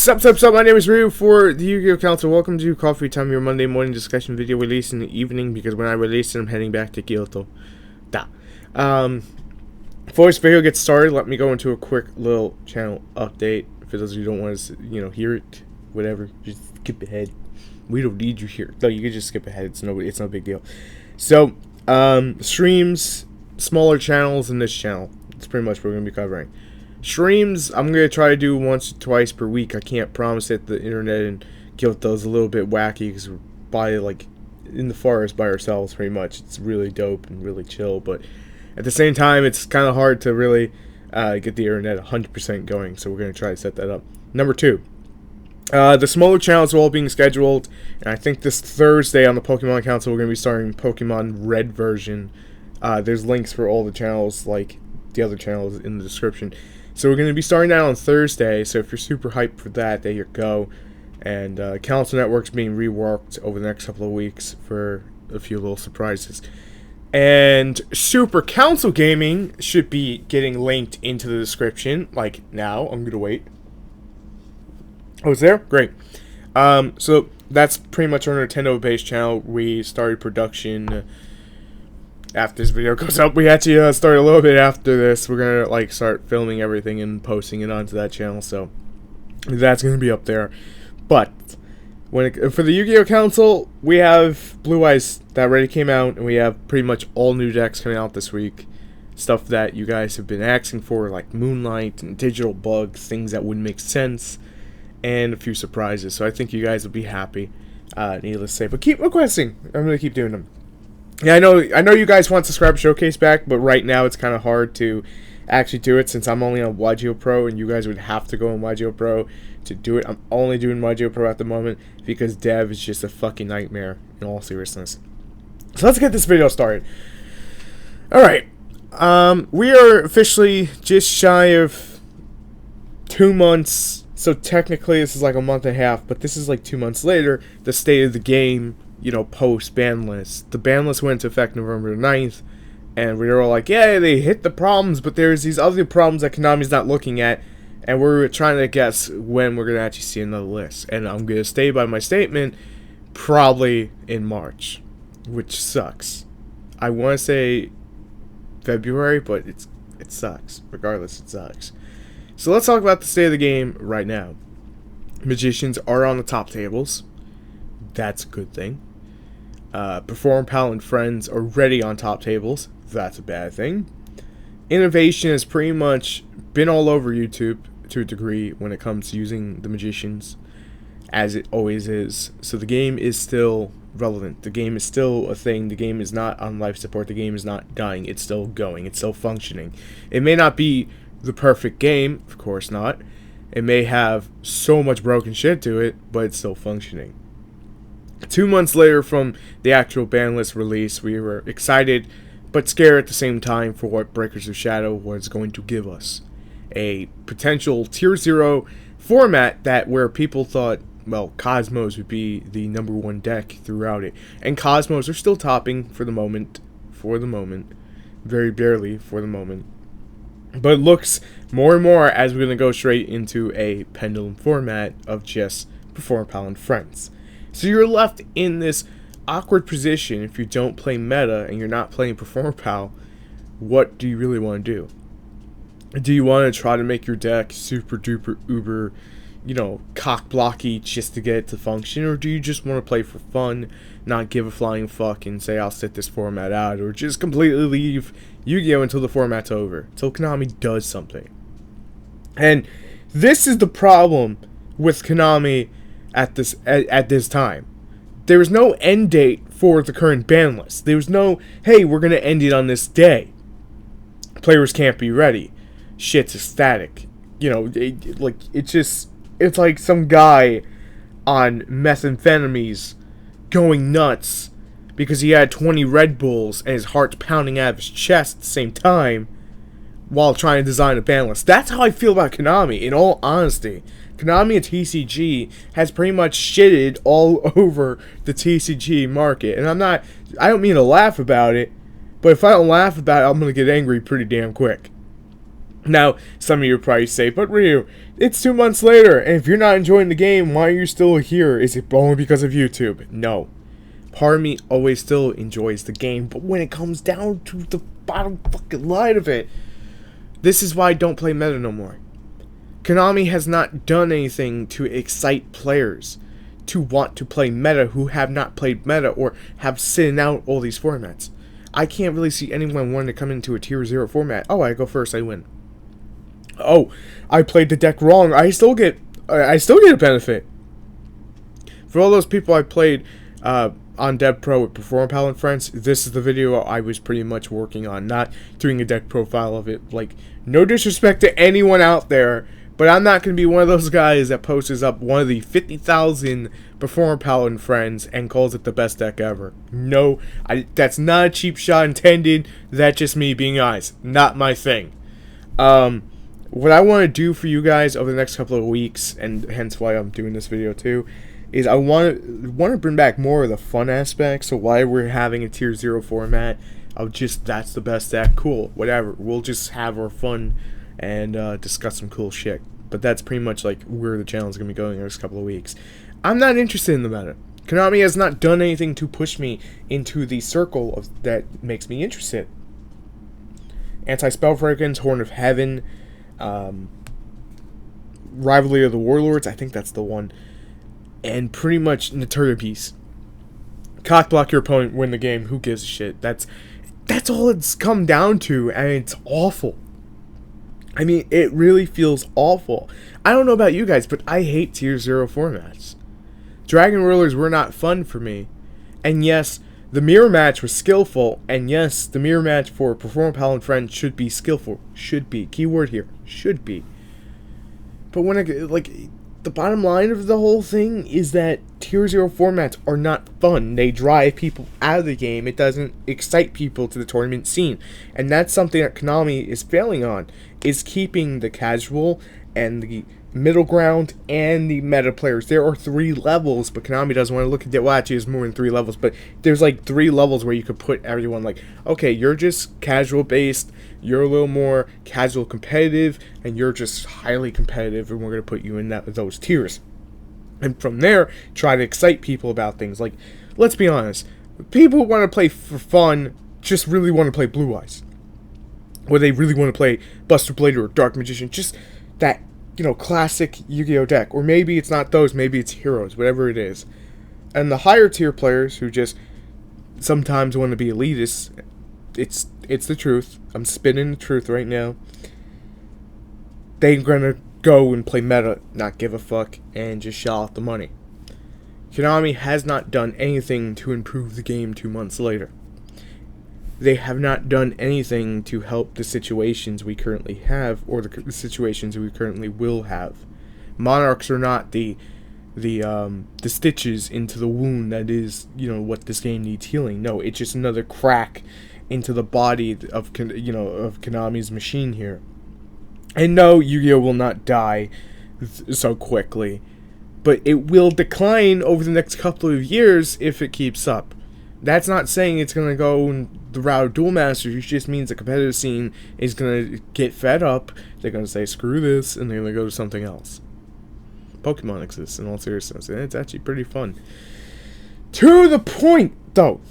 Sup, my name is Ryu for the Yu-Gi-Oh! Council. Welcome to Coffee Time, your Monday morning discussion video released in the evening, because when I release it, I'm heading back to Kyoto. Before this video gets started, let me go into a quick little channel update. For those of you who don't want to, hear it, whatever, just skip ahead. We don't need you here. No, you can just skip ahead. It's no big deal. So, streams, smaller channels, and this channel. That's pretty much what we're going to be covering. Streams, I'm going to try to do once or twice per week. I can't promise it. The internet in Kyoto is a little bit wacky because we're in the forest by ourselves pretty much. It's really dope and really chill, but at the same time, it's kind of hard to really get the internet 100% going, so we're going to try to set that up. Number 2, the smaller channels are all being scheduled, and I think this Thursday on the Pokemon Council, we're going to be starting Pokemon Red version. There's links for all the channels, like the other channels, in the description. So we're going to be starting that on Thursday, so if you're super hyped for that, there you go. And Council Network's being reworked over the next couple of weeks for a few little surprises. And Super Council Gaming should be getting linked into the description, like now. I'm going to wait. Oh, it's there? Great. So that's pretty much our Nintendo-based channel. We started production after this video goes up. We actually started a little bit after this. We're going to start filming everything and posting it onto that channel, so that's going to be up there. But for the Yu-Gi-Oh! Council, we have Blue Eyes that already came out, and we have pretty much all new decks coming out this week. Stuff that you guys have been asking for, like Moonlight and Digital Bug, things that wouldn't make sense, and a few surprises. So I think you guys will be happy, needless to say. But keep requesting. I'm going to keep doing them. Yeah, I know you guys want Subscriber Showcase back, but right now it's kind of hard to actually do it since I'm only on Yugioh Pro, and you guys would have to go on Yugioh Pro to do it. I'm only doing Yugioh Pro at the moment because dev is just a fucking nightmare, in all seriousness. So let's get this video started. Alright, we are officially just shy of 2 months, so technically this is like a month and a half, but this is like 2 months later, the state of the game, post ban list. The ban list went into effect November 9th, and we were all like, yeah, they hit the problems, but there's these other problems that Konami's not looking at, and we're trying to guess when we're going to actually see another list. And I'm going to stay by my statement, probably in March, which sucks. I want to say February, but it sucks. Regardless, it sucks. So let's talk about the state of the game right now. Magicians are on the top tables. That's a good thing. Perform Pal and Friends are already on top tables. That's a bad thing. Innovation has pretty much been all over YouTube to a degree when it comes to using the Magicians, as it always is. So the game is still relevant. The game is still a thing. The game is not on life support. The game is not dying. It's still going. It's still functioning. It may not be the perfect game, of course not. It may have so much broken shit to it, but it's still functioning. 2 months later from the actual ban list release, we were excited but scared at the same time for what Breakers of Shadow was going to give us. A potential Tier 0 format where people thought, well, Cosmos would be the #1 deck throughout it. And Cosmos are still topping for the moment. Very barely for the moment. But it looks more and more as we're going to go straight into a pendulum format of just Perform Pal and Friends. So you're left in this awkward position if you don't play meta and you're not playing Perform Pal. What do you really want to do? Do you want to try to make your deck super duper uber, cock blocky just to get it to function? Or do you just want to play for fun, not give a flying fuck and say I'll sit this format out? Or just completely leave Yu-Gi-Oh! Until the format's over, until Konami does something. And this is the problem with Konami at this time. There is no end date for the current ban list. There's no, hey, we're going to end it on this day. Players can't be ready. Shit's ecstatic. It's like some guy on methamphetamines going nuts because he had 20 Red Bulls and his heart's pounding out of his chest at the same time while trying to design a ban list. That's how I feel about Konami, in all honesty. Konami and TCG has pretty much shitted all over the TCG market. And I don't mean to laugh about it, but if I don't laugh about it, I'm going to get angry pretty damn quick. Now, some of you probably say, but Ryu, it's 2 months later, and if you're not enjoying the game, why are you still here? Is it only because of YouTube? No. Part of me always still enjoys the game, but when it comes down to the bottom fucking line of it, this is why I don't play meta no more. Konami has not done anything to excite players to want to play meta who have not played meta or have sitting out all these formats. I can't really see anyone wanting to come into a tier 0 format. Oh, I go first, I win. Oh, I played the deck wrong. I still get a benefit. For all those people I played on Dev Pro with Perform Pal and Friends, this is the video I was pretty much working on, not doing a deck profile of it. Like, no disrespect to anyone out there, but I'm not going to be one of those guys that posts up one of the 50,000 Perform Pal and Friends and calls it the best deck ever. No, that's not a cheap shot intended. That's just me being honest. Not my thing. What I want to do for you guys over the next couple of weeks, and hence why I'm doing this video too, is I want to bring back more of the fun aspects. So why we're having a tier 0 format of just that's the best deck, cool, whatever. We'll just have our fun and discuss some cool shit. But that's pretty much like where the channel is going to be going in the next couple of weeks. I'm not interested in the meta. Konami has not done anything to push me into the circle that makes me interested. Anti-Spell Fragrance, Horn of Heaven, Rivalry of the Warlords, I think that's the one, and pretty much Naturia Beast. Cock block your opponent, win the game, who gives a shit? That's all it's come down to, and it's awful. I mean, it really feels awful. I don't know about you guys, but I hate tier 0 formats. Dragon Rulers were not fun for me, and yes, the mirror match was skillful, and yes, the mirror match for Perform Pal and Friends should be skillful. Should be. Keyword here. Should be. But when the bottom line of the whole thing is that tier 0 formats are not fun. They drive people out of the game. It doesn't excite people to the tournament scene. And that's something that Konami is failing on, is keeping the casual and the middle ground and the meta players. There are 3 levels, but Konami doesn't want to look at it. Well, actually, there's more than 3 levels, but there's like 3 levels where you could put everyone like, okay, you're just casual based, you're a little more casual competitive, and you're just highly competitive, and we're going to put you in those tiers. And from there, try to excite people about things. Like, let's be honest, people who want to play for fun just really want to play Blue Eyes. Or they really want to play Buster Blade or Dark Magician, just that, classic Yu-Gi-Oh deck. Or maybe it's not those, maybe it's Heroes, whatever it is. And the higher tier players who just sometimes want to be elitists, it's the truth. I'm spitting the truth right now. They're gonna go and play meta, not give a fuck, and just shell out the money. Konami has not done anything to improve the game 2 months later. They have not done anything to help the situations we currently have, or the situations we currently will have. Monarchs are not the stitches into the wound that is, what this game needs healing. No, it's just another crack into the body of Konami's machine here. And no, Yu-Gi-Oh will not die so quickly, but it will decline over the next couple of years if it keeps up. That's not saying it's going to go in the route of Duel Masters. It just means the competitive scene is going to get fed up. They're going to say, screw this, and they're going to go to something else. Pokemon exists, in all seriousness, and it's actually pretty fun. To the point, though.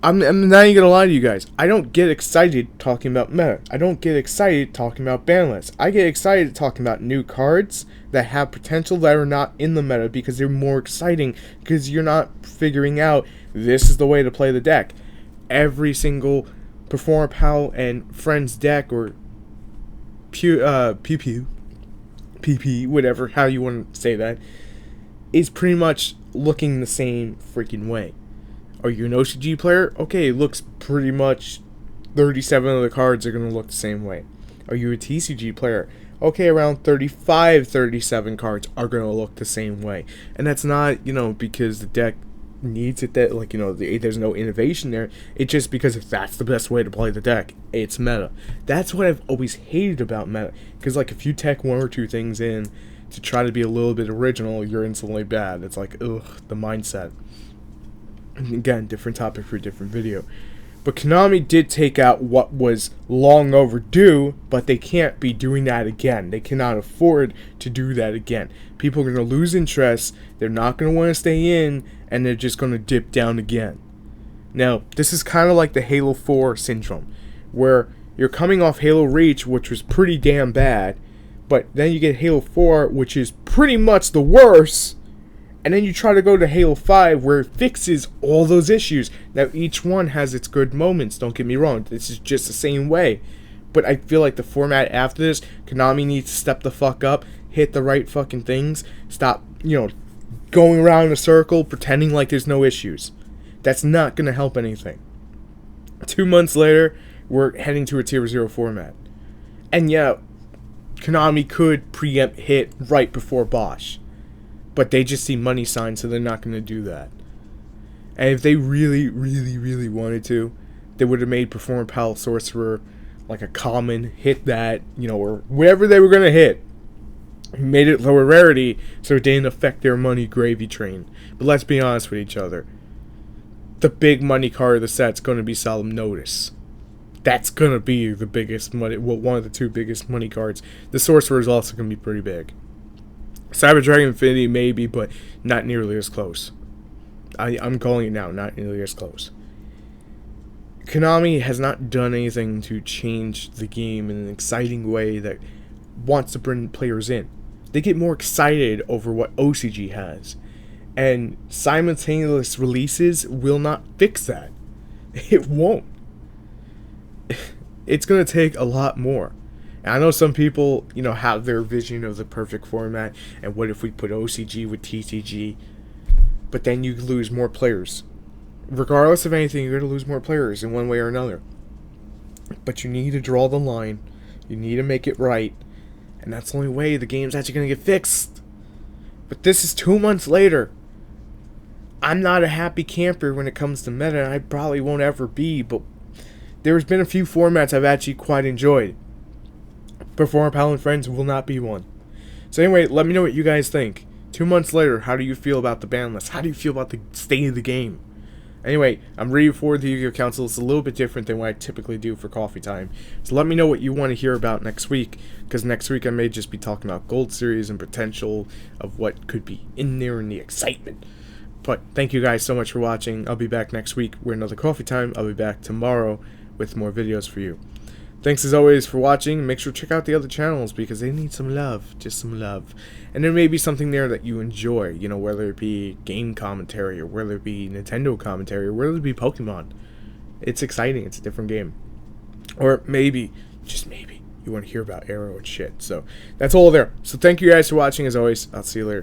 I'm not even going to lie to you guys. I don't get excited talking about meta. I don't get excited talking about ban lists. I get excited talking about new cards that have potential that are not in the meta because they're more exciting, because you're not figuring out this is the way to play the deck. Every single Perform Pal and Friends deck, or PP, whatever, how you want to say that, is pretty much looking the same freaking way. Are you an OCG player? Okay, it looks pretty much 37 of the cards are going to look the same way. Are you a TCG player? Okay, around 35, 37 cards are going to look the same way. And that's not, because the deck needs it, that, there's no innovation there. It's just because if that's the best way to play the deck, it's meta. That's what I've always hated about meta. Because, if you tech 1 or 2 things in to try to be a little bit original, you're instantly bad. It's like, ugh, the mindset. Again, different topic for a different video. But Konami did take out what was long overdue, but they can't be doing that again. They cannot afford to do that again. People are going to lose interest, they're not going to want to stay in, and they're just going to dip down again. Now, this is kind of like the Halo 4 syndrome, where you're coming off Halo Reach, which was pretty damn bad, but then you get Halo 4, which is pretty much the worst, and then you try to go to Halo 5, where it fixes all those issues. Now, each one has its good moments, don't get me wrong. This is just the same way. But I feel like the format after this, Konami needs to step the fuck up, hit the right fucking things, stop, going around in a circle, pretending like there's no issues. That's not going to help anything. 2 months later, we're heading to a Tier 0 format. And yeah, Konami could preempt hit right before Bosch. But they just see money signs, so they're not going to do that. And if they really, really, really wanted to, they would have made Performer Pal Sorcerer like a common, hit that, or wherever they were going to hit. Made it lower rarity so it didn't affect their money gravy train. But let's be honest with each other. The big money card of the set's going to be Solemn Notice. That's going to be the biggest money, one of the two biggest money cards. The Sorcerer is also going to be pretty big. Cyber Dragon Infinity maybe, but not nearly as close. I'm calling it now, not nearly as close. Konami has not done anything to change the game in an exciting way that wants to bring players in. They get more excited over what OCG has. And simultaneous releases will not fix that. It won't. It's going to take a lot more. And I know some people, have their vision of the perfect format, and what if we put OCG with TCG, but then you lose more players. Regardless of anything, you're going to lose more players in one way or another. But you need to draw the line, you need to make it right, and that's the only way the game's actually going to get fixed. But this is 2 months later. I'm not a happy camper when it comes to meta, and I probably won't ever be, but there's been a few formats I've actually quite enjoyed. Performer Pal and Friends will not be one. So anyway, let me know what you guys think. 2 months later, how do you feel about the ban list? How do you feel about the state of the game? Anyway, I'm ready for the Yu-Gi-Oh! Council. It's a little bit different than what I typically do for coffee time. So let me know what you want to hear about next week, because next week I may just be talking about Gold Series and potential of what could be in there and the excitement. But thank you guys so much for watching. I'll be back next week with another coffee time. I'll be back tomorrow with more videos for you. Thanks as always for watching. Make sure to check out the other channels because they need some love, just some love. And there may be something there that you enjoy, whether it be game commentary or whether it be Nintendo commentary or whether it be Pokemon. It's exciting, it's a different game. Or maybe, just maybe, you want to hear about Arrow and shit. So that's all there. So thank you guys for watching as always. I'll see you later.